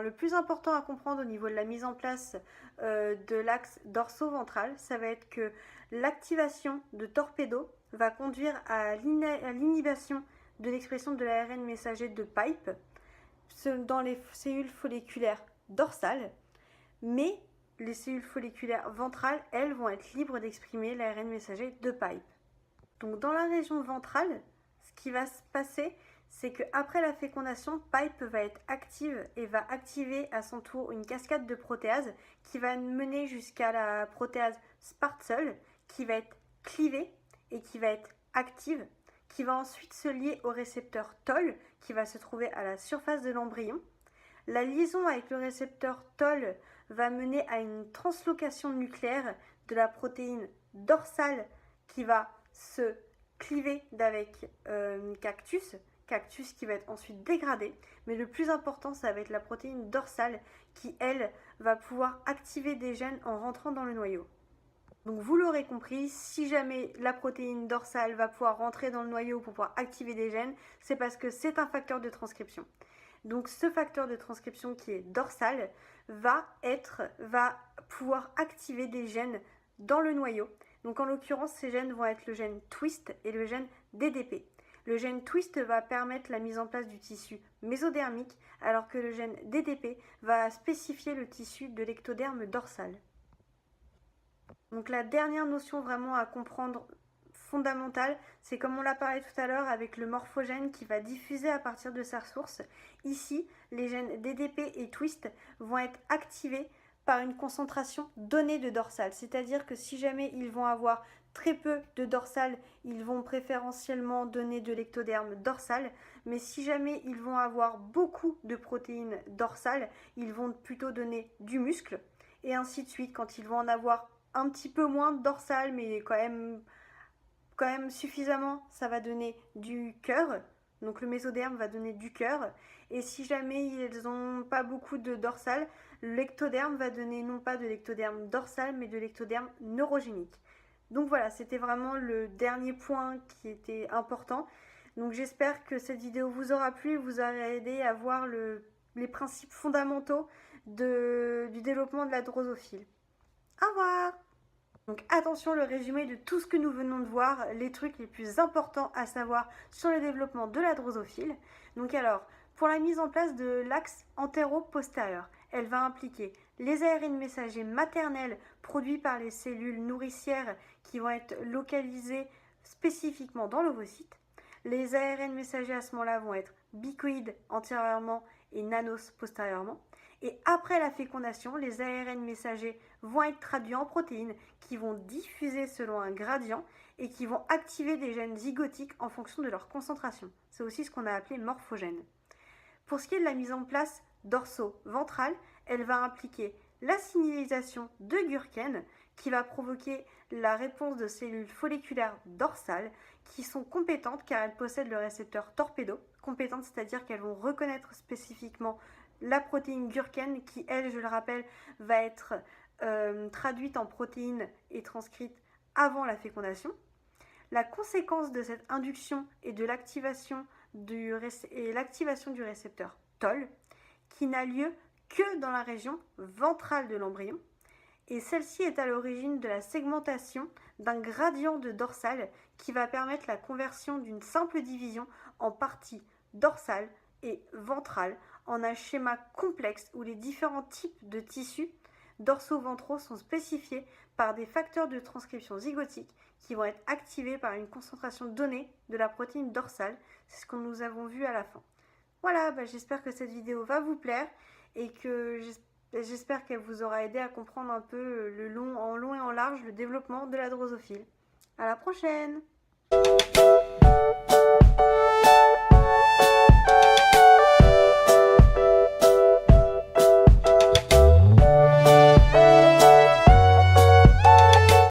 le plus important à comprendre au niveau de la mise en place de l'axe dorso-ventral, ça va être que l'activation de torpedo va conduire à l'inhibition de l'expression de l'ARN messager de pipe dans les cellules folliculaires dorsales, mais les cellules folliculaires ventrales, elles, vont être libres d'exprimer l'ARN messager de pipe. Donc dans la région ventrale, ce qui va se passer, c'est qu'après la fécondation, pipe va être active et va activer à son tour une cascade de protéases qui va mener jusqu'à la protéase Spartzel, qui va être clivée et qui va être active, qui va ensuite se lier au récepteur Toll, qui va se trouver à la surface de l'embryon. La liaison avec le récepteur Toll va mener à une translocation nucléaire de la protéine dorsale qui va se cliver d'avec cactus qui va être ensuite dégradé, mais le plus important, ça va être la protéine dorsale qui, elle, va pouvoir activer des gènes en rentrant dans le noyau. Donc vous l'aurez compris, si jamais la protéine dorsale va pouvoir rentrer dans le noyau pour pouvoir activer des gènes, c'est parce que c'est un facteur de transcription. Donc ce facteur de transcription qui est dorsal va pouvoir activer des gènes dans le noyau. Donc en l'occurrence, ces gènes vont être le gène TWIST et le gène DDP. Le gène TWIST va permettre la mise en place du tissu mésodermique, alors que le gène DDP va spécifier le tissu de l'ectoderme dorsal. Donc la dernière notion vraiment à comprendre fondamentale, c'est comme on l'a parlé tout à l'heure avec le morphogène qui va diffuser à partir de sa source. Ici, les gènes DDP et TWIST vont être activés par une concentration donnée de dorsal. C'est-à-dire que si jamais ils vont avoir très peu de dorsal, ils vont préférentiellement donner de l'ectoderme dorsal. Mais si jamais ils vont avoir beaucoup de protéines dorsales, ils vont plutôt donner du muscle. Et ainsi de suite, quand ils vont en avoir un petit peu moins de dorsal, mais quand même suffisamment, ça va donner du cœur. Donc le mésoderme va donner du cœur. Et si jamais ils n'ont pas beaucoup de dorsal, l'ectoderme va donner non pas de l'ectoderme dorsal, mais de l'ectoderme neurogénique. Donc voilà, c'était vraiment le dernier point qui était important. Donc j'espère que cette vidéo vous aura plu, vous aura aidé à voir les principes fondamentaux du développement de la drosophile. Au revoir! Donc attention, le résumé de tout ce que nous venons de voir, les trucs les plus importants à savoir sur le développement de la drosophile. Donc alors, pour la mise en place de l'axe antéro-postérieur, elle va impliquer les ARN messagers maternels produits par les cellules nourricières qui vont être localisées spécifiquement dans l'ovocyte. Les ARN messagers à ce moment-là vont être bicoïdes antérieurement et nanos postérieurement. Et après la fécondation, les ARN messagers vont être traduits en protéines qui vont diffuser selon un gradient et qui vont activer des gènes zygotiques en fonction de leur concentration. C'est aussi ce qu'on a appelé morphogène. Pour ce qui est de la mise en place dorso-ventrale, elle va impliquer la signalisation de Gürken qui va provoquer la réponse de cellules folliculaires dorsales qui sont compétentes car elles possèdent le récepteur torpedo. Compétentes, c'est-à-dire qu'elles vont reconnaître spécifiquement la protéine Gürken qui, elle, je le rappelle, va être traduite en protéines et transcrite avant la fécondation. La conséquence de cette induction est de l'activation du récepteur Toll qui n'a lieu que dans la région ventrale de l'embryon. Et celle-ci est à l'origine de la segmentation d'un gradient de dorsal qui va permettre la conversion d'une simple division en partie dorsale et ventrale en un schéma complexe où les différents types de tissus dorsaux-ventraux sont spécifiés par des facteurs de transcription zygotiques qui vont être activés par une concentration donnée de la protéine dorsale. C'est ce que nous avons vu à la fin. Voilà, j'espère que cette vidéo va vous plaire et que j'espère qu'elle vous aura aidé à comprendre un peu en long et en large le développement de la drosophile. À la prochaine!